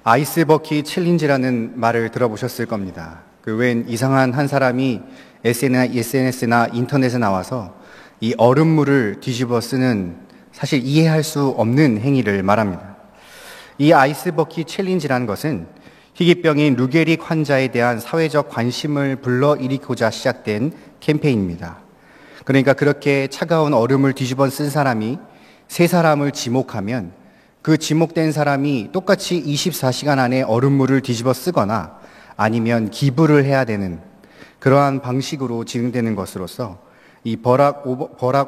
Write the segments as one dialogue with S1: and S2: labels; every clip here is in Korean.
S1: 아이스 버킷 챌린지라는 말을 들어보셨을 겁니다. 웬 이상한 한 사람이 SNS나 인터넷에 나와서 이 얼음물을 뒤집어 쓰는 사실 이해할 수 없는 행위를 말합니다. 이 아이스 버킷 챌린지라는 것은 희귀병인 루게릭 환자에 대한 사회적 관심을 불러일으키고자 시작된 캠페인입니다. 그러니까 그렇게 차가운 얼음을 뒤집어 쓴 사람이 세 사람을 지목하면 그 지목된 사람이 똑같이 24시간 안에 얼음물을 뒤집어 쓰거나 아니면 기부를 해야 되는 그러한 방식으로 진행되는 것으로서 이 버락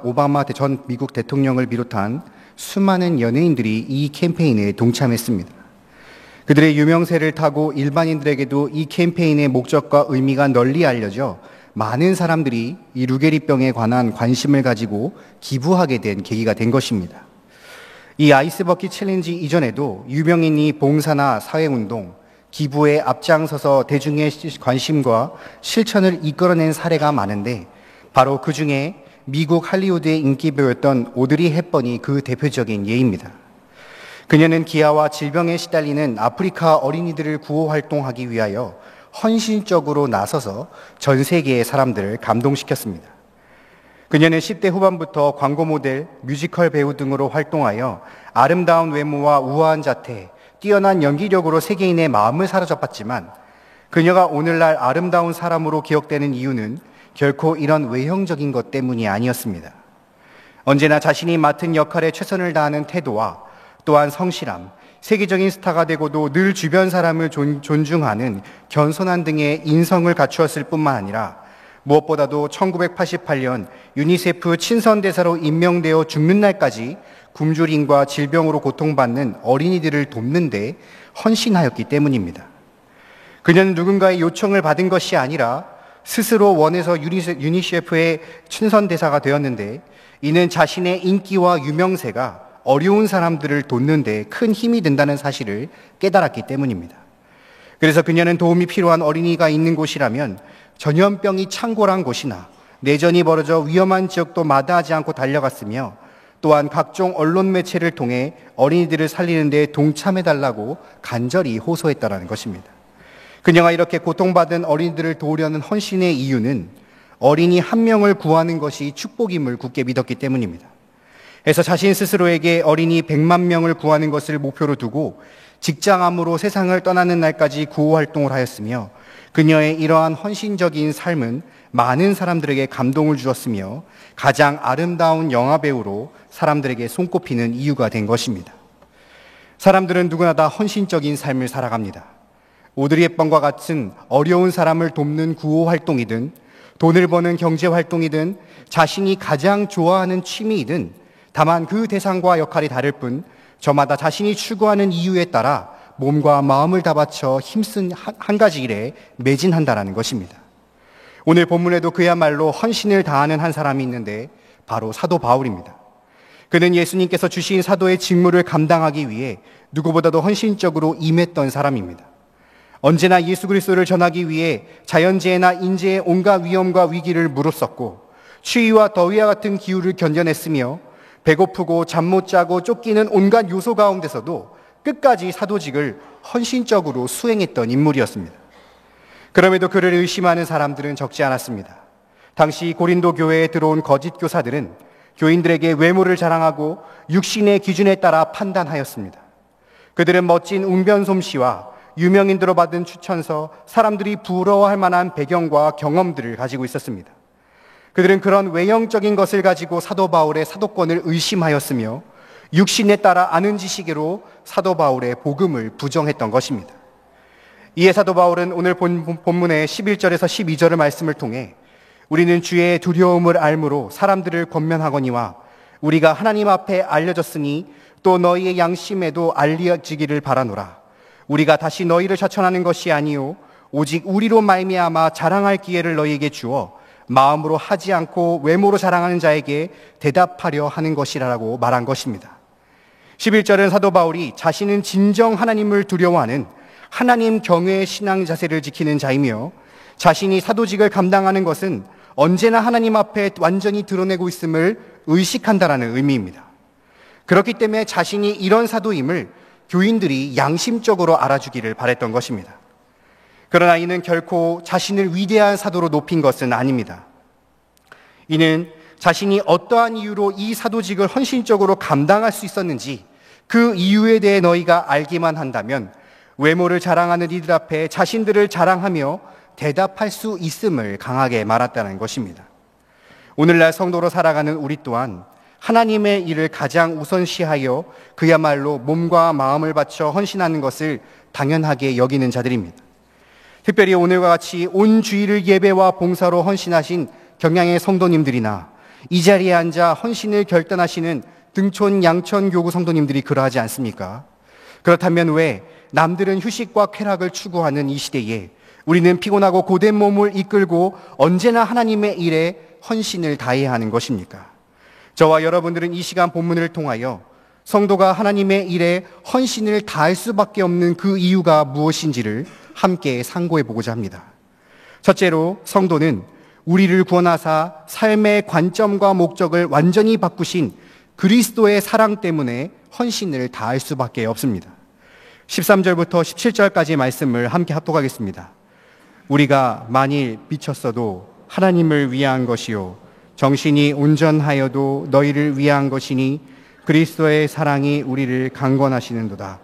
S1: 오바마 전 미국 대통령을 비롯한 수많은 연예인들이 이 캠페인에 동참했습니다. 그들의 유명세를 타고 일반인들에게도 이 캠페인의 목적과 의미가 널리 알려져 많은 사람들이 이 루게릭병에 관한 관심을 가지고 기부하게 된 계기가 된 것입니다. 이 아이스버킷 챌린지 이전에도 유명인이 봉사나 사회운동, 기부에 앞장서서 대중의 관심과 실천을 이끌어낸 사례가 많은데 바로 그 중에 미국 할리우드의 인기배우였던 오드리 헵번이 그 대표적인 예입니다. 그녀는 기아와 질병에 시달리는 아프리카 어린이들을 구호 활동하기 위하여 헌신적으로 나서서 전 세계의 사람들을 감동시켰습니다. 그녀는 10대 후반부터 광고 모델, 뮤지컬 배우 등으로 활동하여 아름다운 외모와 우아한 자태, 뛰어난 연기력으로 세계인의 마음을 사로잡았지만 그녀가 오늘날 아름다운 사람으로 기억되는 이유는 결코 이런 외형적인 것 때문이 아니었습니다. 언제나 자신이 맡은 역할에 최선을 다하는 태도와 또한 성실함, 세계적인 스타가 되고도 늘 주변 사람을 존중하는 겸손한 등의 인성을 갖추었을 뿐만 아니라 무엇보다도 1988년 유니세프 친선대사로 임명되어 죽는 날까지 굶주림과 질병으로 고통받는 어린이들을 돕는 데 헌신하였기 때문입니다. 그녀는 누군가의 요청을 받은 것이 아니라 스스로 원해서 유니세프의 친선대사가 되었는데 이는 자신의 인기와 유명세가 어려운 사람들을 돕는 데 큰 힘이 된다는 사실을 깨달았기 때문입니다. 그래서 그녀는 도움이 필요한 어린이가 있는 곳이라면 전염병이 창궐한 곳이나 내전이 벌어져 위험한 지역도 마다하지 않고 달려갔으며 또한 각종 언론 매체를 통해 어린이들을 살리는 데 동참해달라고 간절히 호소했다는 것입니다. 그녀가 이렇게 고통받은 어린이들을 도우려는 헌신의 이유는 어린이 한 명을 구하는 것이 축복임을 굳게 믿었기 때문입니다. 그래서 자신 스스로에게 어린이 100만 명을 구하는 것을 목표로 두고 직장암으로 세상을 떠나는 날까지 구호 활동을 하였으며 그녀의 이러한 헌신적인 삶은 많은 사람들에게 감동을 주었으며 가장 아름다운 영화배우로 사람들에게 손꼽히는 이유가 된 것입니다. 사람들은 누구나 다 헌신적인 삶을 살아갑니다. 오드리 헵번과 같은 어려운 사람을 돕는 구호 활동이든 돈을 버는 경제 활동이든 자신이 가장 좋아하는 취미이든 다만 그 대상과 역할이 다를 뿐 저마다 자신이 추구하는 이유에 따라 몸과 마음을 다 바쳐 힘쓴 한 가지 일에 매진한다는 것입니다. 오늘 본문에도 그야말로 헌신을 다하는 한 사람이 있는데 바로 사도 바울입니다. 그는 예수님께서 주신 사도의 직무를 감당하기 위해 누구보다도 헌신적으로 임했던 사람입니다. 언제나 예수 그리스도를 전하기 위해 자연재해나 인재의 온갖 위험과 위기를 무릅썼고 추위와 더위와 같은 기후를 견뎌냈으며 배고프고 잠 못 자고 쫓기는 온갖 요소 가운데서도 끝까지 사도직을 헌신적으로 수행했던 인물이었습니다. 그럼에도 그를 의심하는 사람들은 적지 않았습니다. 당시 고린도 교회에 들어온 거짓 교사들은 교인들에게 외모를 자랑하고 육신의 기준에 따라 판단하였습니다. 그들은 멋진 웅변 솜씨와 유명인들로 받은 추천서, 사람들이 부러워할 만한 배경과 경험들을 가지고 있었습니다. 그들은 그런 외형적인 것을 가지고 사도 바울의 사도권을 의심하였으며 육신에 따라 아는 지식으로 사도 바울의 복음을 부정했던 것입니다. 이에 사도 바울은 오늘 본문의 11절에서 12절의 말씀을 통해 우리는 주의 두려움을 알므로 사람들을 권면하거니와 우리가 하나님 앞에 알려졌으니 또 너희의 양심에도 알려지기를 바라노라. 우리가 다시 너희를 자천하는 것이 아니요 오직 우리로 말미암아 자랑할 기회를 너희에게 주어 마음으로 하지 않고 외모로 자랑하는 자에게 대답하려 하는 것이라고 말한 것입니다. 11절은 사도 바울이 자신은 진정 하나님을 두려워하는 하나님 경외의 신앙 자세를 지키는 자이며 자신이 사도직을 감당하는 것은 언제나 하나님 앞에 완전히 드러내고 있음을 의식한다라는 의미입니다. 그렇기 때문에 자신이 이런 사도임을 교인들이 양심적으로 알아주기를 바랬던 것입니다. 그러나 이는 결코 자신을 위대한 사도로 높인 것은 아닙니다. 이는 자신이 어떠한 이유로 이 사도직을 헌신적으로 감당할 수 있었는지 그 이유에 대해 너희가 알기만 한다면 외모를 자랑하는 이들 앞에 자신들을 자랑하며 대답할 수 있음을 강하게 말했다는 것입니다. 오늘날 성도로 살아가는 우리 또한 하나님의 일을 가장 우선시하여 그야말로 몸과 마음을 바쳐 헌신하는 것을 당연하게 여기는 자들입니다. 특별히 오늘과 같이 온 주일을 예배와 봉사로 헌신하신 경양의 성도님들이나 이 자리에 앉아 헌신을 결단하시는 등촌 양천교구 성도님들이 그러하지 않습니까? 그렇다면 왜 남들은 휴식과 쾌락을 추구하는 이 시대에 우리는 피곤하고 고된 몸을 이끌고 언제나 하나님의 일에 헌신을 다해야 하는 것입니까? 저와 여러분들은 이 시간 본문을 통하여 성도가 하나님의 일에 헌신을 다할 수밖에 없는 그 이유가 무엇인지를 함께 상고해 보고자 합니다. 첫째로 성도는 우리를 구원하사 삶의 관점과 목적을 완전히 바꾸신 그리스도의 사랑 때문에 헌신을 다할 수밖에 없습니다. 13절부터 17절까지 말씀을 함께 합독하겠습니다. 우리가 만일 미쳤어도 하나님을 위한 것이요 정신이 온전하여도 너희를 위한 것이니 그리스도의 사랑이 우리를 강권하시는도다.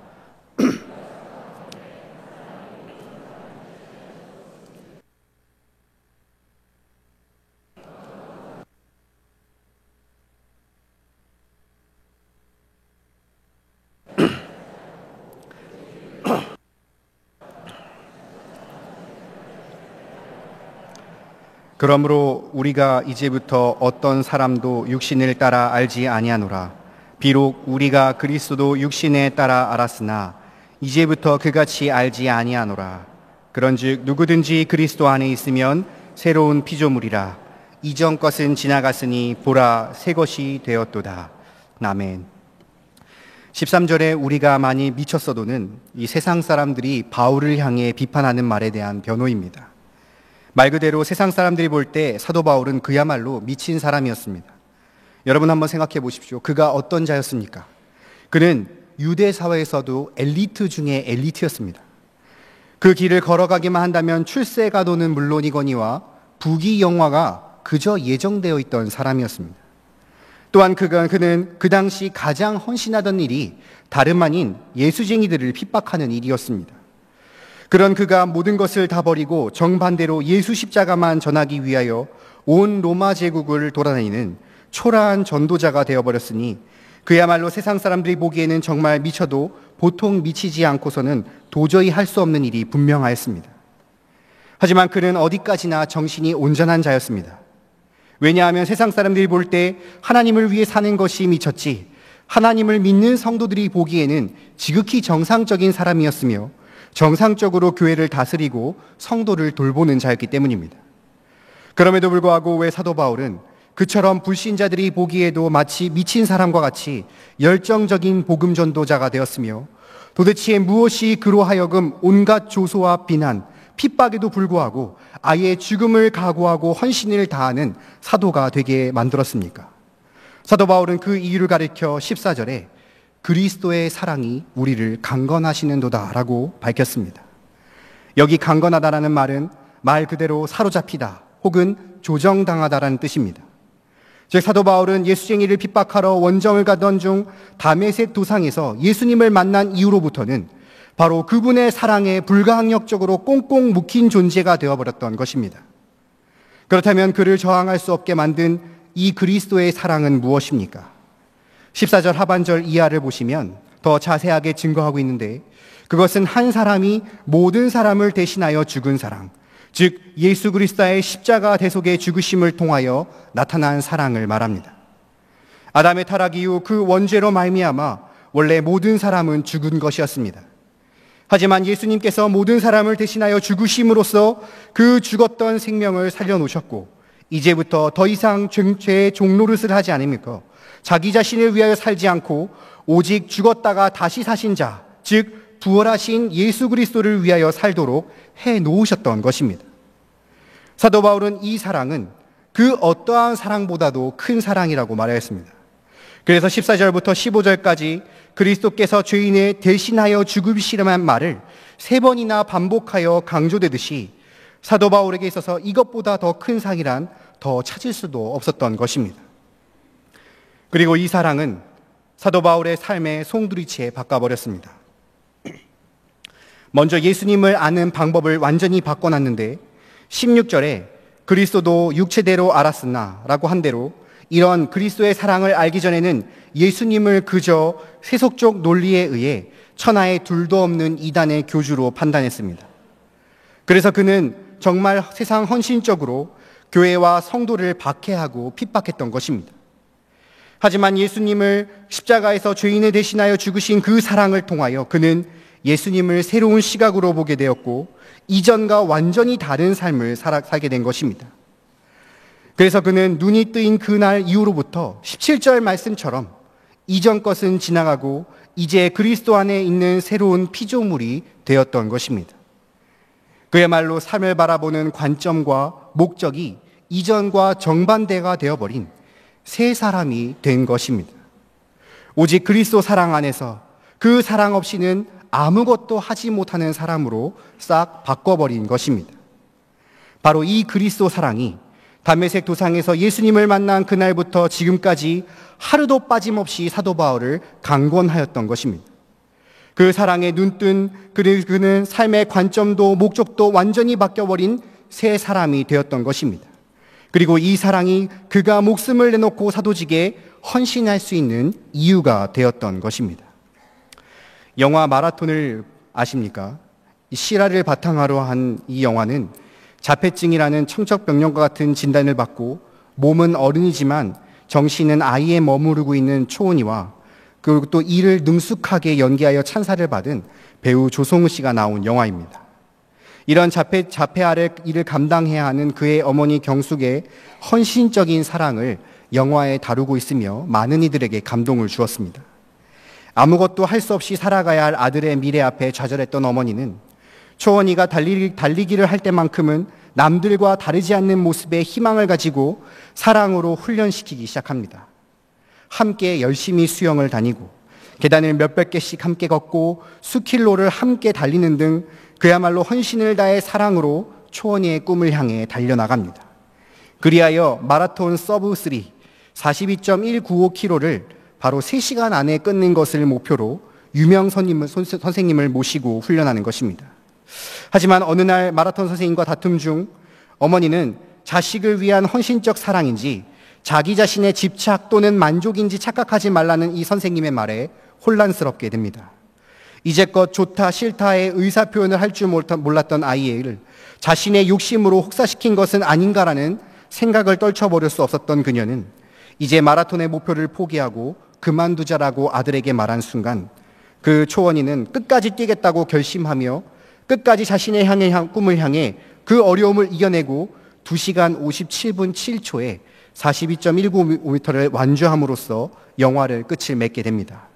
S1: 그러므로 우리가 이제부터 어떤 사람도 육신을 따라 알지 아니하노라. 비록 우리가 그리스도도 육신에 따라 알았으나 이제부터 그같이 알지 아니하노라. 그런즉 누구든지 그리스도 안에 있으면 새로운 피조물이라. 이전 것은 지나갔으니 보라 새 것이 되었도다. 아멘. 13절에 우리가 많이 미쳤어도는 이 세상 사람들이 바울을 향해 비판하는 말에 대한 변호입니다. 말 그대로 세상 사람들이 볼 때 사도 바울은 그야말로 미친 사람이었습니다. 여러분 한번 생각해 보십시오. 그가 어떤 자였습니까? 그는 유대 사회에서도 엘리트 중에 엘리트였습니다. 그 길을 걸어가기만 한다면 출세가도는 물론이거니와 부귀영화가 그저 예정되어 있던 사람이었습니다. 또한 그는 그 당시 가장 헌신하던 일이 다름 아닌 예수쟁이들을 핍박하는 일이었습니다. 그런 그가 모든 것을 다 버리고 정반대로 예수 십자가만 전하기 위하여 온 로마 제국을 돌아다니는 초라한 전도자가 되어버렸으니 그야말로 세상 사람들이 보기에는 정말 미쳐도 보통 미치지 않고서는 도저히 할 수 없는 일이 분명하였습니다. 하지만 그는 어디까지나 정신이 온전한 자였습니다. 왜냐하면 세상 사람들이 볼 때 하나님을 위해 사는 것이 미쳤지 하나님을 믿는 성도들이 보기에는 지극히 정상적인 사람이었으며 정상적으로 교회를 다스리고 성도를 돌보는 자였기 때문입니다. 그럼에도 불구하고 왜 사도 바울은 그처럼 불신자들이 보기에도 마치 미친 사람과 같이 열정적인 복음 전도자가 되었으며 도대체 무엇이 그로 하여금 온갖 조소와 비난, 핍박에도 불구하고 아예 죽음을 각오하고 헌신을 다하는 사도가 되게 만들었습니까? 사도 바울은 그 이유를 가리켜 14절에 그리스도의 사랑이 우리를 강건하시는도다 라고 밝혔습니다. 여기 강건하다라는 말은 말 그대로 사로잡히다 혹은 조정당하다라는 뜻입니다. 즉 사도 바울은 예수쟁이를 핍박하러 원정을 가던 중 다메섹 도상에서 예수님을 만난 이후로부터는 바로 그분의 사랑에 불가항력적으로 꽁꽁 묶인 존재가 되어버렸던 것입니다. 그렇다면 그를 저항할 수 없게 만든 이 그리스도의 사랑은 무엇입니까? 14절 하반절 이하를 보시면 더 자세하게 증거하고 있는데 그것은 한 사람이 모든 사람을 대신하여 죽은 사랑, 즉 예수 그리스도의 십자가 대속의 죽으심을 통하여 나타난 사랑을 말합니다. 아담의 타락 이후 그 원죄로 말미암아 원래 모든 사람은 죽은 것이었습니다. 하지만 예수님께서 모든 사람을 대신하여 죽으심으로써 그 죽었던 생명을 살려놓으셨고 이제부터 더 이상 죄의 종노릇을 하지 않으며 자기 자신을 위하여 살지 않고 오직 죽었다가 다시 사신 자, 즉 부활하신 예수 그리스도를 위하여 살도록 해놓으셨던 것입니다. 사도 바울은 이 사랑은 그 어떠한 사랑보다도 큰 사랑이라고 말하였습니다. 그래서 14절부터 15절까지 그리스도께서 죄인을 대신하여 죽으시라는 말을 3번이나 반복하여 강조되듯이 사도 바울에게 있어서 이것보다 더 큰 상이란 더 찾을 수도 없었던 것입니다. 그리고 이 사랑은 사도 바울의 삶의 송두리째 바꿔버렸습니다. 먼저 예수님을 아는 방법을 완전히 바꿔놨는데 16절에 그리스도도 육체대로 알았으나 라고 한 대로 이런 그리스도의 사랑을 알기 전에는 예수님을 그저 세속적 논리에 의해 천하에 둘도 없는 이단의 교주로 판단했습니다. 그래서 그는 정말 세상 헌신적으로 교회와 성도를 박해하고 핍박했던 것입니다. 하지만 예수님을 십자가에서 죄인을 대신하여 죽으신 그 사랑을 통하여 그는 예수님을 새로운 시각으로 보게 되었고 이전과 완전히 다른 삶을 살게 된 것입니다. 그래서 그는 눈이 뜨인 그날 이후로부터 17절 말씀처럼 이전 것은 지나가고 이제 그리스도 안에 있는 새로운 피조물이 되었던 것입니다. 그야말로 삶을 바라보는 관점과 목적이 이전과 정반대가 되어버린 새 사람이 된 것입니다. 오직 그리스도 사랑 안에서 그 사랑 없이는 아무것도 하지 못하는 사람으로 싹 바꿔버린 것입니다. 바로 이 그리스도 사랑이 담메색 도상에서 예수님을 만난 그날부터 지금까지 하루도 빠짐없이 사도 바울을 강권하였던 것입니다. 그 사랑에 눈뜬 그는 삶의 관점도 목적도 완전히 바뀌어버린 새 사람이 되었던 것입니다. 그리고 이 사랑이 그가 목숨을 내놓고 사도직에 헌신할 수 있는 이유가 되었던 것입니다. 영화 마라톤을 아십니까? 실화를 바탕으로 한 이 영화는 자폐증이라는 청척병력과 같은 진단을 받고 몸은 어른이지만 정신은 아이에 머무르고 있는 초은이와 그리고 또 이를 능숙하게 연기하여 찬사를 받은 배우 조성우 씨가 나온 영화입니다. 이런 자폐아를 일을 감당해야 하는 그의 어머니 경숙의 헌신적인 사랑을 영화에 다루고 있으며 많은 이들에게 감동을 주었습니다. 아무것도 할 수 없이 살아가야 할 아들의 미래 앞에 좌절했던 어머니는 초원이가 달리기를 할 때만큼은 남들과 다르지 않는 모습에 희망을 가지고 사랑으로 훈련시키기 시작합니다. 함께 열심히 수영을 다니고 계단을 몇백 개씩 함께 걷고 수킬로를 함께 달리는 등 그야말로 헌신을 다해 사랑으로 초원이의 꿈을 향해 달려나갑니다. 그리하여 마라톤 서브 3 42.195km를 바로 3시간 안에 끊는 것을 목표로 유명 선생님을 모시고 훈련하는 것입니다. 하지만 어느 날 마라톤 선생님과 다툼 중 어머니는 자식을 위한 헌신적 사랑인지 자기 자신의 집착 또는 만족인지 착각하지 말라는 이 선생님의 말에 혼란스럽게 됩니다. 이제껏 좋다 싫다의 의사표현을 할 줄 몰랐던 아이를 자신의 욕심으로 혹사시킨 것은 아닌가라는 생각을 떨쳐버릴 수 없었던 그녀는 이제 마라톤의 목표를 포기하고 그만두자라고 아들에게 말한 순간 그 초원이는 끝까지 뛰겠다고 결심하며 끝까지 자신의 꿈을 향해 그 어려움을 이겨내고 2시간 57분 7초에 42.195m를 완주함으로써 영화를 끝을 맺게 됩니다.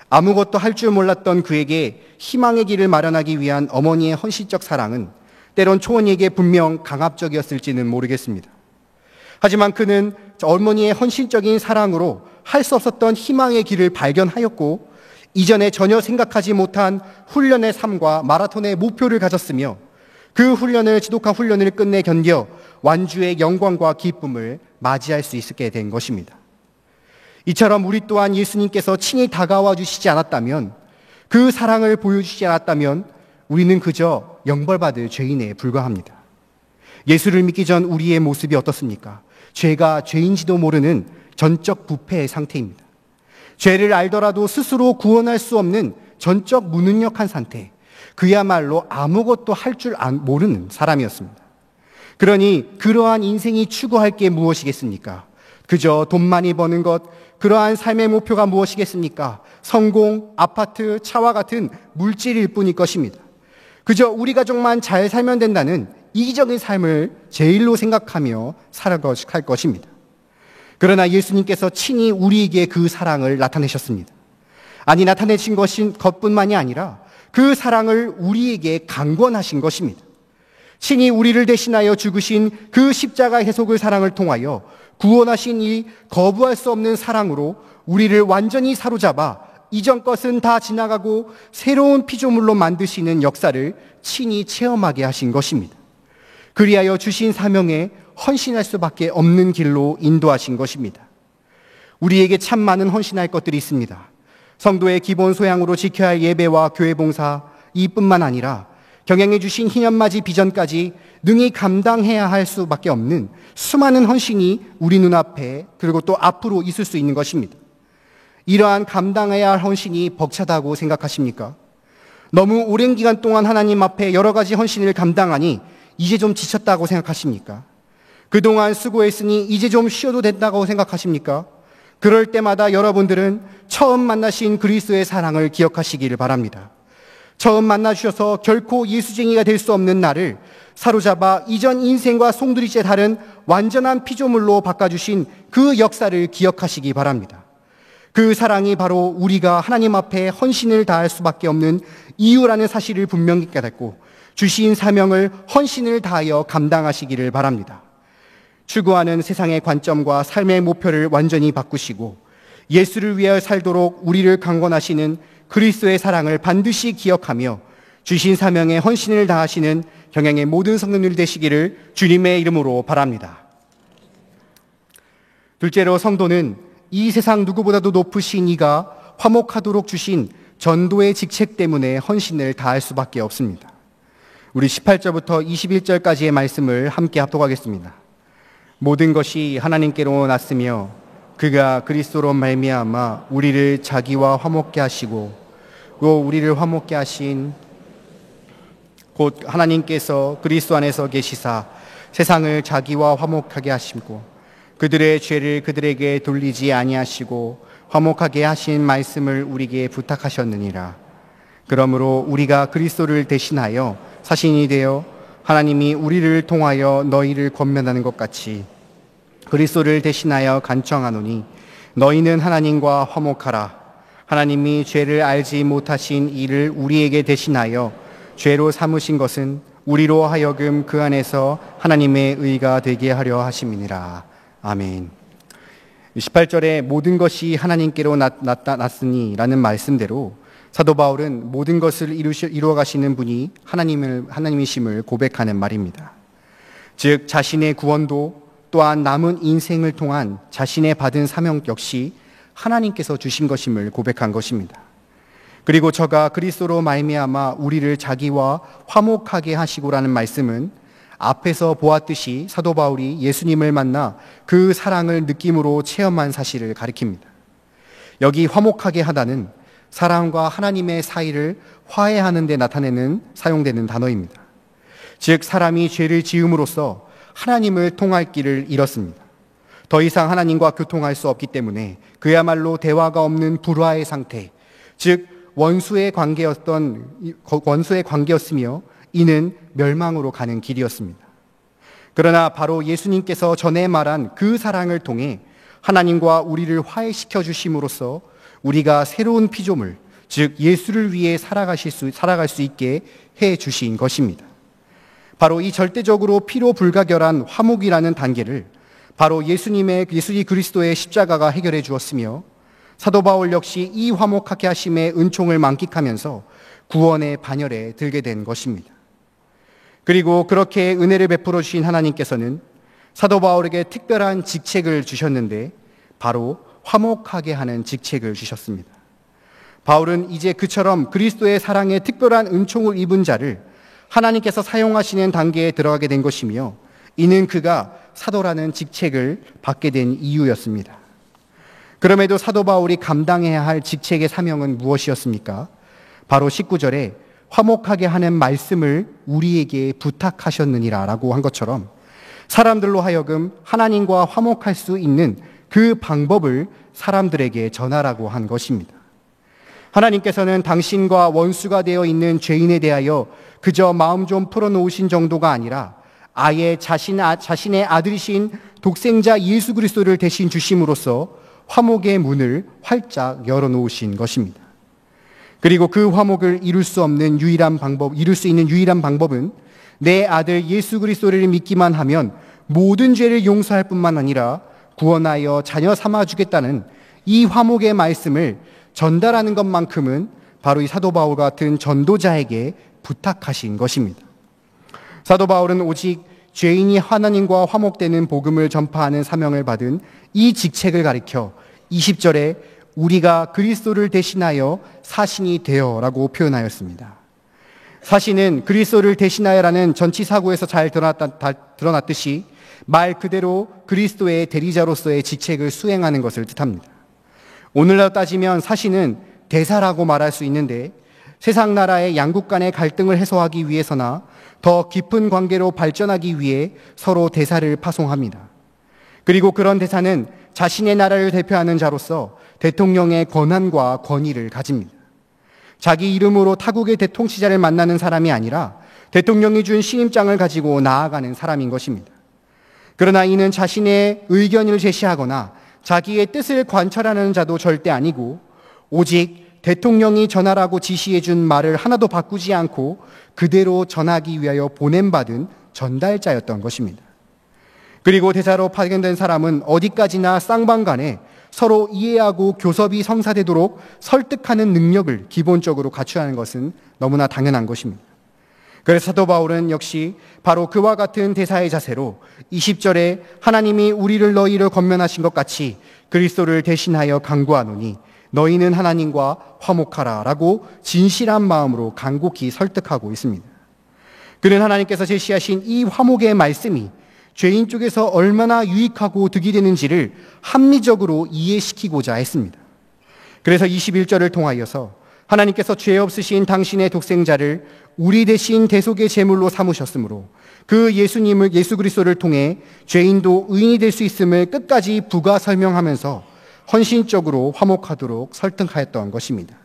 S1: 아무것도 할 줄 몰랐던 그에게 희망의 길을 마련하기 위한 어머니의 헌신적 사랑은 때론 초원이에게 분명 강압적이었을지는 모르겠습니다. 하지만 그는 어머니의 헌신적인 사랑으로 할 수 없었던 희망의 길을 발견하였고 이전에 전혀 생각하지 못한 훈련의 삶과 마라톤의 목표를 가졌으며 그 지독한 훈련을 끝내 견뎌 완주의 영광과 기쁨을 맞이할 수 있게 된 것입니다. 이처럼 우리 또한 예수님께서 친히 다가와 주시지 않았다면, 그 사랑을 보여주시지 않았다면 우리는 그저 영벌받을 죄인에 불과합니다. 예수를 믿기 전 우리의 모습이 어떻습니까? 죄가 죄인지도 모르는 전적 부패의 상태입니다. 죄를 알더라도 스스로 구원할 수 없는 전적 무능력한 상태, 그야말로 아무것도 할 줄 모르는 사람이었습니다. 그러니 그러한 인생이 추구할 게 무엇이겠습니까? 그저 돈 많이 버는 것, 그러한 삶의 목표가 무엇이겠습니까? 성공, 아파트, 차와 같은 물질일 뿐일 것입니다. 그저 우리 가족만 잘 살면 된다는 이기적인 삶을 제일로 생각하며 살아갈 것입니다. 그러나 예수님께서 친히 우리에게 그 사랑을 나타내셨습니다. 아니, 나타내신 것뿐만이 아니라 그 사랑을 우리에게 강권하신 것입니다. 친히 우리를 대신하여 죽으신 그 십자가 해속의 사랑을 통하여 구원하신 이 거부할 수 없는 사랑으로 우리를 완전히 사로잡아 이전 것은 다 지나가고 새로운 피조물로 만드시는 역사를 친히 체험하게 하신 것입니다. 그리하여 주신 사명에 헌신할 수밖에 없는 길로 인도하신 것입니다. 우리에게 참 많은 헌신할 것들이 있습니다. 성도의 기본 소양으로 지켜야 할 예배와 교회 봉사 이뿐만 아니라 경영해 주신 희년맞이 비전까지 능히 감당해야 할 수밖에 없는 수많은 헌신이 우리 눈앞에 그리고 또 앞으로 있을 수 있는 것입니다. 이러한 감당해야 할 헌신이 벅차다고 생각하십니까? 너무 오랜 기간 동안 하나님 앞에 여러 가지 헌신을 감당하니 이제 좀 지쳤다고 생각하십니까? 그동안 수고했으니 이제 좀 쉬어도 된다고 생각하십니까? 그럴 때마다 여러분들은 처음 만나신 그리스도의 사랑을 기억하시기를 바랍니다. 처음 만나주셔서 결코 예수쟁이가 될 수 없는 나를 사로잡아 이전 인생과 송두리째 다른 완전한 피조물로 바꿔주신 그 역사를 기억하시기 바랍니다. 그 사랑이 바로 우리가 하나님 앞에 헌신을 다할 수밖에 없는 이유라는 사실을 분명히 깨닫고 주신 사명을 헌신을 다하여 감당하시기를 바랍니다. 추구하는 세상의 관점과 삶의 목표를 완전히 바꾸시고 예수를 위하여 살도록 우리를 강권하시는 그리스도의 사랑을 반드시 기억하며 주신 사명에 헌신을 다하시는 경영의 모든 성도들 되시기를 주님의 이름으로 바랍니다. 둘째로 성도는 이 세상 누구보다도 높으신 이가 화목하도록 주신 전도의 직책 때문에 헌신을 다할 수밖에 없습니다. 우리 18절부터 21절까지의 말씀을 함께 합독하겠습니다. 모든 것이 하나님께로 났으며 그가 그리스도로 말미암아 우리를 자기와 화목케 하시고 또 우리를 화목케 하신 곧 하나님께서 그리스도 안에서 계시사 세상을 자기와 화목하게 하시고 그들의 죄를 그들에게 돌리지 아니하시고 화목하게 하신 말씀을 우리에게 부탁하셨느니라. 그러므로 우리가 그리스도를 대신하여 사신이 되어 하나님이 우리를 통하여 너희를 권면하는 것 같이 그리스도를 대신하여 간청하노니 너희는 하나님과 화목하라. 하나님이 죄를 알지 못하신 이를 우리에게 대신하여 죄로 삼으신 것은 우리로 하여금 그 안에서 하나님의 의가 되게 하려 하심이니라. 아멘. 18절에 모든 것이 하나님께로 났으니 라는 말씀대로 사도 바울은 모든 것을 이루어 가시는 분이 하나님이심을 고백하는 말입니다. 즉 자신의 구원도 또한 남은 인생을 통한 자신의 받은 사명 역시 하나님께서 주신 것임을 고백한 것입니다. 그리고 저가 그리스도로 말미암아 우리를 자기와 화목하게 하시고라는 말씀은 앞에서 보았듯이 사도 바울이 예수님을 만나 그 사랑을 느낌으로 체험한 사실을 가리킵니다. 여기 화목하게 하다는 사람과 하나님의 사이를 화해하는 데 사용되는 단어입니다. 즉 사람이 죄를 지음으로써 하나님을 통할 길을 잃었습니다. 더 이상 하나님과 교통할 수 없기 때문에 그야말로 대화가 없는 불화의 상태, 즉 원수의 관계였으며 이는 멸망으로 가는 길이었습니다. 그러나 바로 예수님께서 전에 말한 그 사랑을 통해 하나님과 우리를 화해시켜 주심으로써 우리가 새로운 피조물, 즉 예수를 위해 살아갈 수 있게 해 주신 것입니다. 바로 이 절대적으로 피로 불가결한 화목이라는 단계를 바로 예수님 그리스도의 십자가가 해결해 주었으며 사도 바울 역시 이 화목하게 하심의 은총을 만끽하면서 구원의 반열에 들게 된 것입니다. 그리고 그렇게 은혜를 베풀어 주신 하나님께서는 사도 바울에게 특별한 직책을 주셨는데 바로 화목하게 하는 직책을 주셨습니다. 바울은 이제 그처럼 그리스도의 사랑에 특별한 은총을 입은 자를 하나님께서 사용하시는 단계에 들어가게 된 것이며 이는 그가 사도라는 직책을 받게 된 이유였습니다. 그럼에도 사도 바울이 감당해야 할 직책의 사명은 무엇이었습니까? 바로 19절에 화목하게 하는 말씀을 우리에게 부탁하셨느니라 라고 한 것처럼 사람들로 하여금 하나님과 화목할 수 있는 그 방법을 사람들에게 전하라고 한 것입니다. 하나님께서는 당신과 원수가 되어 있는 죄인에 대하여 그저 마음 좀 풀어놓으신 정도가 아니라 아예 자신의 아들이신 독생자 예수 그리스도를 대신 주심으로써 화목의 문을 활짝 열어놓으신 것입니다. 그리고 그 화목을 이룰 수 있는 유일한 방법은 내 아들 예수 그리스도를 믿기만 하면 모든 죄를 용서할 뿐만 아니라 구원하여 자녀 삼아주겠다는 이 화목의 말씀을 전달하는 것만큼은 바로 이 사도 바울 같은 전도자에게 부탁하신 것입니다. 사도 바울은 오직 죄인이 하나님과 화목되는 복음을 전파하는 사명을 받은 이 직책을 가리켜 20절에 우리가 그리스도를 대신하여 사신이 되어라고 표현하였습니다. 사신은 그리스도를 대신하여라는 전치사구에서 잘 드러났듯이 말 그대로 그리스도의 대리자로서의 직책을 수행하는 것을 뜻합니다. 오늘날로 따지면 사신은 대사라고 말할 수 있는데 세상 나라의 양국 간의 갈등을 해소하기 위해서나 더 깊은 관계로 발전하기 위해 서로 대사를 파송합니다. 그리고 그런 대사는 자신의 나라를 대표하는 자로서 대통령의 권한과 권위를 가집니다. 자기 이름으로 타국의 대통치자를 만나는 사람이 아니라 대통령이 준 신임장을 가지고 나아가는 사람인 것입니다. 그러나 이는 자신의 의견을 제시하거나 자기의 뜻을 관철하는 자도 절대 아니고 오직 대통령이 전하라고 지시해준 말을 하나도 바꾸지 않고 그대로 전하기 위하여 보냄받은 전달자였던 것입니다. 그리고 대사로 파견된 사람은 어디까지나 쌍방간에 서로 이해하고 교섭이 성사되도록 설득하는 능력을 기본적으로 갖춰야 하는 것은 너무나 당연한 것입니다. 그래서 사도 바울은 역시 바로 그와 같은 대사의 자세로 20절에 하나님이 우리를 너희를 권면하신 것 같이 그리스도를 대신하여 간구하노니 너희는 하나님과 화목하라 라고 진실한 마음으로 간곡히 설득하고 있습니다. 그는 하나님께서 제시하신 이 화목의 말씀이 죄인 쪽에서 얼마나 유익하고 득이 되는지를 합리적으로 이해시키고자 했습니다. 그래서 21절을 통하여서 하나님께서 죄 없으신 당신의 독생자를 우리 대신 대속의 제물로 삼으셨으므로 그 예수 그리스도를 통해 죄인도 의인이 될 수 있음을 끝까지 부가 설명하면서 헌신적으로 화목하도록 설득하였던 것입니다.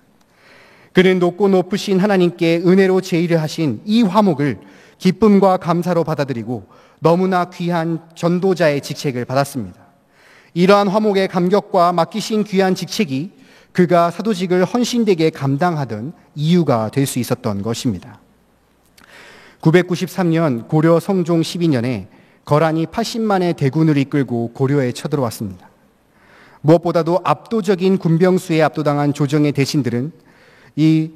S1: 그는 높고 높으신 하나님께 은혜로 제의를 하신 이 화목을 기쁨과 감사로 받아들이고 너무나 귀한 전도자의 직책을 받았습니다. 이러한 화목의 감격과 맡기신 귀한 직책이 그가 사도직을 헌신되게 감당하던 이유가 될 수 있었던 것입니다. 993년 고려 성종 12년에 거란이 80만의 대군을 이끌고 고려에 쳐들어왔습니다. 무엇보다도 압도적인 군병수에 압도당한 조정의 대신들은 이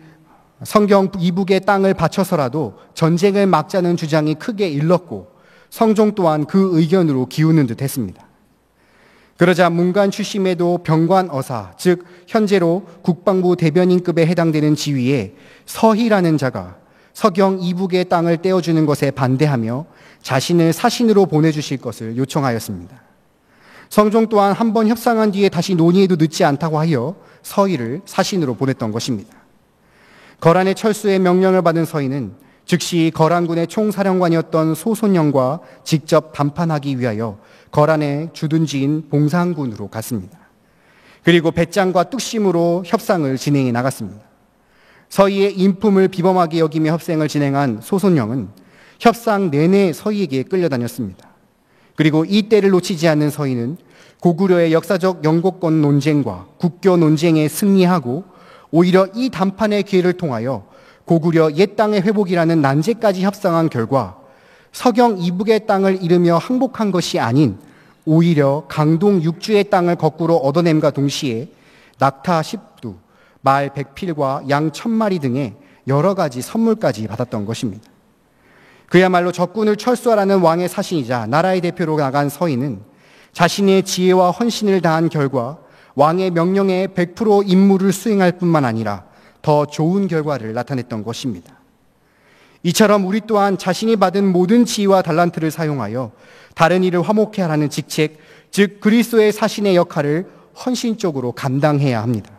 S1: 성경 이북의 땅을 바쳐서라도 전쟁을 막자는 주장이 크게 일렀고 성종 또한 그 의견으로 기우는 듯 했습니다. 그러자 문관 출신에도 병관어사, 즉 현재로 국방부 대변인급에 해당되는 지위에 서희라는 자가 서경 이북의 땅을 떼어주는 것에 반대하며 자신을 사신으로 보내주실 것을 요청하였습니다. 성종 또한 한 번 협상한 뒤에 다시 논의해도 늦지 않다고 하여 서희를 사신으로 보냈던 것입니다. 거란의 철수의 명령을 받은 서희는 즉시 거란군의 총사령관이었던 소손영과 직접談判하기 위하여 거란의 주둔지인 봉상군으로 갔습니다. 그리고 배짱과 뚝심으로 협상을 진행해 나갔습니다. 서희의 인품을 비범하게 여기며 협상을 진행한 소손영은 협상 내내 서희에게 끌려다녔습니다. 그리고 이 때를 놓치지 않는 서희는 고구려의 역사적 영고권 논쟁과 국교 논쟁에 승리하고 오히려 이談判의 기회를 통하여 고구려 옛 땅의 회복이라는 난제까지 협상한 결과 서경 이북의 땅을 잃으며 항복한 것이 아닌 오히려 강동 6주의 땅을 거꾸로 얻어냄과 동시에 낙타 10두, 말 100필과 양 1000마리 등의 여러 가지 선물까지 받았던 것입니다. 그야말로 적군을 철수하라는 왕의 사신이자 나라의 대표로 나간 서희는 자신의 지혜와 헌신을 다한 결과 왕의 명령에 100% 임무를 수행할 뿐만 아니라 더 좋은 결과를 나타냈던 것입니다. 이처럼 우리 또한 자신이 받은 모든 지혜와 달란트를 사용하여 다른 이를 화목케 하라는 직책, 즉 그리스도의 사신의 역할을 헌신적으로 감당해야 합니다.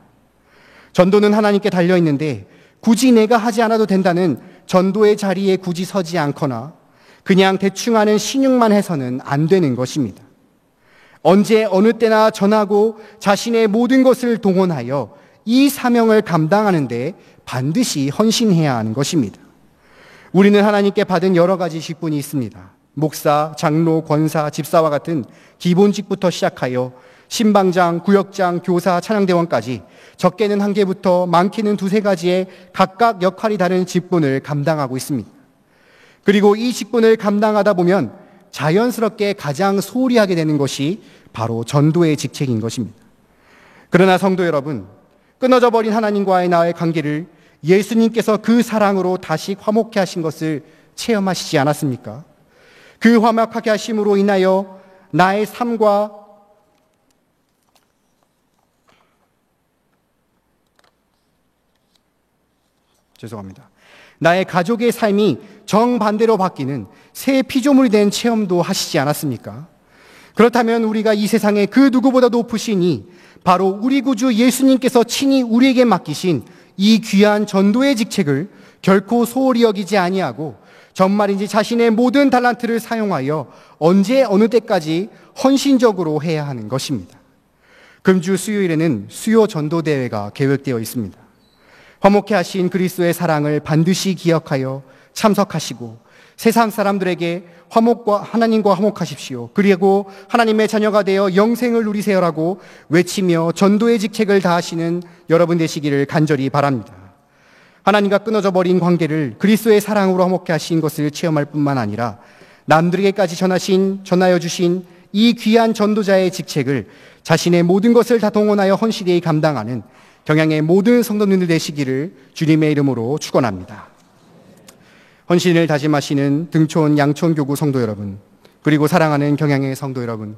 S1: 전도는 하나님께 달려있는데 굳이 내가 하지 않아도 된다는 전도의 자리에 굳이 서지 않거나 그냥 대충 하는 신용만 해서는 안 되는 것입니다. 언제 어느 때나 전하고 자신의 모든 것을 동원하여 이 사명을 감당하는 데 반드시 헌신해야 하는 것입니다. 우리는 하나님께 받은 여러 가지 직분이 있습니다. 목사, 장로, 권사, 집사와 같은 기본직부터 시작하여 신방장, 구역장, 교사, 찬양대원까지 적게는 한 개부터 많게는 두세 가지의 각각 역할이 다른 직분을 감당하고 있습니다. 그리고 이 직분을 감당하다 보면 자연스럽게 가장 소홀히 하게 되는 것이 바로 전도의 직책인 것입니다. 그러나 성도 여러분, 끊어져 버린 하나님과의 나의 관계를 예수님께서 그 사랑으로 다시 화목케 하신 것을 체험하시지 않았습니까? 그 화목하게 하심으로 인하여 나의 삶과 나의 가족의 삶이 정반대로 바뀌는 새 피조물이 된 체험도 하시지 않았습니까? 그렇다면 우리가 이 세상에 그 누구보다 높으신 이 바로 우리 구주 예수님께서 친히 우리에게 맡기신 이 귀한 전도의 직책을 결코 소홀히 여기지 아니하고 정말인지 자신의 모든 달란트를 사용하여 언제 어느 때까지 헌신적으로 해야 하는 것입니다. 금주 수요일에는 수요 전도 대회가 계획되어 있습니다. 화목케 하신 그리스도의 사랑을 반드시 기억하여 참석하시고 세상 사람들에게 하나님과 화목하십시오. 그리고 하나님의 자녀가 되어 영생을 누리세요라고 외치며 전도의 직책을 다하시는 여러분 되시기를 간절히 바랍니다. 하나님과 끊어져 버린 관계를 그리스도의 사랑으로 화목케 하신 것을 체험할 뿐만 아니라 남들에게까지 전하여 주신 이 귀한 전도자의 직책을 자신의 모든 것을 다 동원하여 헌신히 감당하는 경양의 모든 성도님들 되시기를 주님의 이름으로 축원합니다. 헌신을 다짐하시는 등촌 양촌교구 성도 여러분, 그리고 사랑하는 경양의 성도 여러분,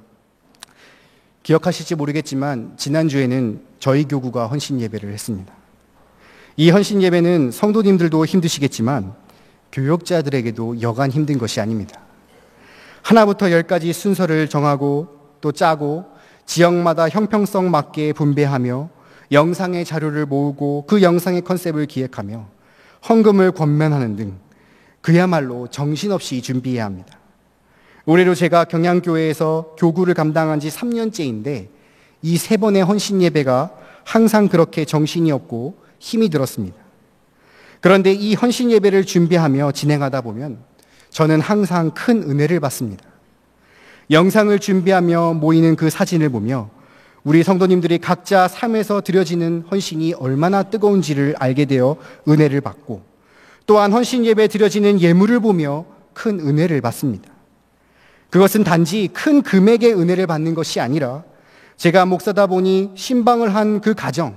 S1: 기억하실지 모르겠지만 지난주에는 저희 교구가 헌신 예배를 했습니다. 이 헌신 예배는 성도님들도 힘드시겠지만 교역자들에게도 여간 힘든 것이 아닙니다. 하나부터 10까지 순서를 정하고 또 짜고 지역마다 형평성 맞게 분배하며 영상의 자료를 모으고 그 영상의 컨셉을 기획하며 헌금을 권면하는 등 그야말로 정신없이 준비해야 합니다. 올해로 제가 경양교회에서 교구를 감당한 지 3년째인데 이 3번의 헌신 예배가 항상 그렇게 정신이 없고 힘이 들었습니다. 그런데 이 헌신 예배를 준비하며 진행하다 보면 저는 항상 큰 은혜를 받습니다. 영상을 준비하며 모이는 그 사진을 보며 우리 성도님들이 각자 삶에서 드려지는 헌신이 얼마나 뜨거운지를 알게 되어 은혜를 받고, 또한 헌신 예배에 드려지는 예물을 보며 큰 은혜를 받습니다. 그것은 단지 큰 금액의 은혜를 받는 것이 아니라 제가 목사다 보니 신방을 한 그 가정,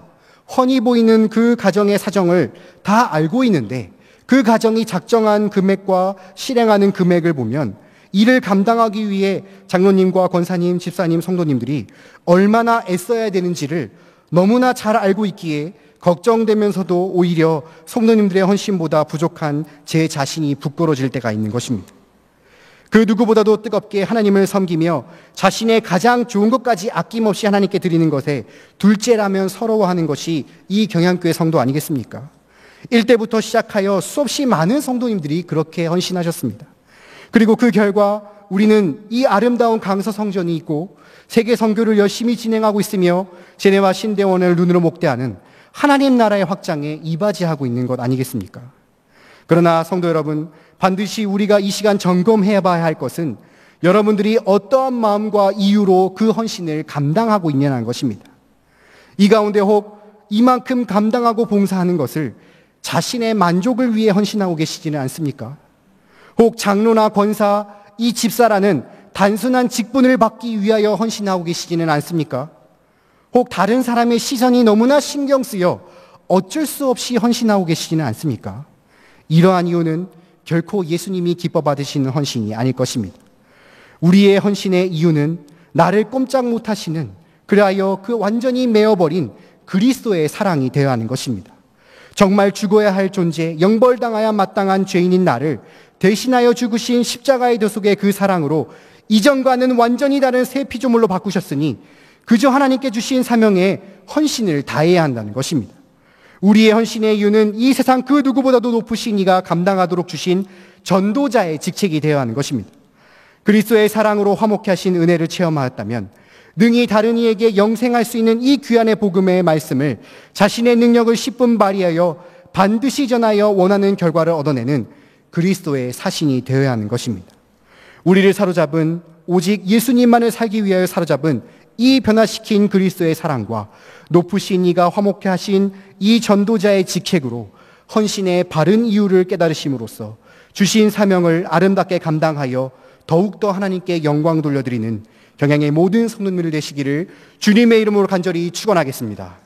S1: 훤히 보이는 그 가정의 사정을 다 알고 있는데 그 가정이 작정한 금액과 실행하는 금액을 보면 이를 감당하기 위해 장로님과 권사님, 집사님, 성도님들이 얼마나 애써야 되는지를 너무나 잘 알고 있기에 걱정되면서도 오히려 성도님들의 헌신보다 부족한 제 자신이 부끄러워질 때가 있는 것입니다. 그 누구보다도 뜨겁게 하나님을 섬기며 자신의 가장 좋은 것까지 아낌없이 하나님께 드리는 것에 둘째라면 서러워하는 것이 이 경양교회 성도 아니겠습니까? 1대부터 시작하여 수없이 많은 성도님들이 그렇게 헌신하셨습니다. 그리고 그 결과 우리는 이 아름다운 강서 성전이 있고 세계 선교를 열심히 진행하고 있으며 제네와 신대원을 눈으로 목대하는 하나님 나라의 확장에 이바지하고 있는 것 아니겠습니까? 그러나 성도 여러분, 반드시 우리가 이 시간 점검해 봐야 할 것은 여러분들이 어떠한 마음과 이유로 그 헌신을 감당하고 있냐는 것입니다. 이 가운데 혹 이만큼 감당하고 봉사하는 것을 자신의 만족을 위해 헌신하고 계시지는 않습니까? 혹 장로나 권사, 이 집사라는 단순한 직분을 받기 위하여 헌신하고 계시지는 않습니까? 혹 다른 사람의 시선이 너무나 신경 쓰여 어쩔 수 없이 헌신하고 계시지는 않습니까? 이러한 이유는 결코 예수님이 기뻐 받으시는 헌신이 아닐 것입니다. 우리의 헌신의 이유는 나를 꼼짝 못하시는, 그리하여 그 완전히 메어버린 그리스도의 사랑이 되어야 하는 것입니다. 정말 죽어야 할 존재, 영벌당하여 마땅한 죄인인 나를 대신하여 죽으신 십자가의 도속의 그 사랑으로 이전과는 완전히 다른 새 피조물로 바꾸셨으니 그저 하나님께 주신 사명에 헌신을 다해야 한다는 것입니다. 우리의 헌신의 이유는 이 세상 그 누구보다도 높으신 이가 감당하도록 주신 전도자의 직책이 되어야 하는 것입니다. 그리스도의 사랑으로 화목케 하신 은혜를 체험하였다면 능히 다른 이에게 영생할 수 있는 이 귀한의 복음의 말씀을 자신의 능력을 10분 발휘하여 반드시 전하여 원하는 결과를 얻어내는 그리스도의 사신이 되어야 하는 것입니다. 우리를 사로잡은, 오직 예수님만을 살기 위하여 사로잡은 이 변화시킨 그리스도의 사랑과 높으신 이가 화목케 하신 이 전도자의 직책으로 헌신의 바른 이유를 깨달으심으로써 주신 사명을 아름답게 감당하여
S2: 더욱더 하나님께 영광 돌려드리는 경양의 모든 성도님들 되시기를 주님의 이름으로 간절히 축원하겠습니다.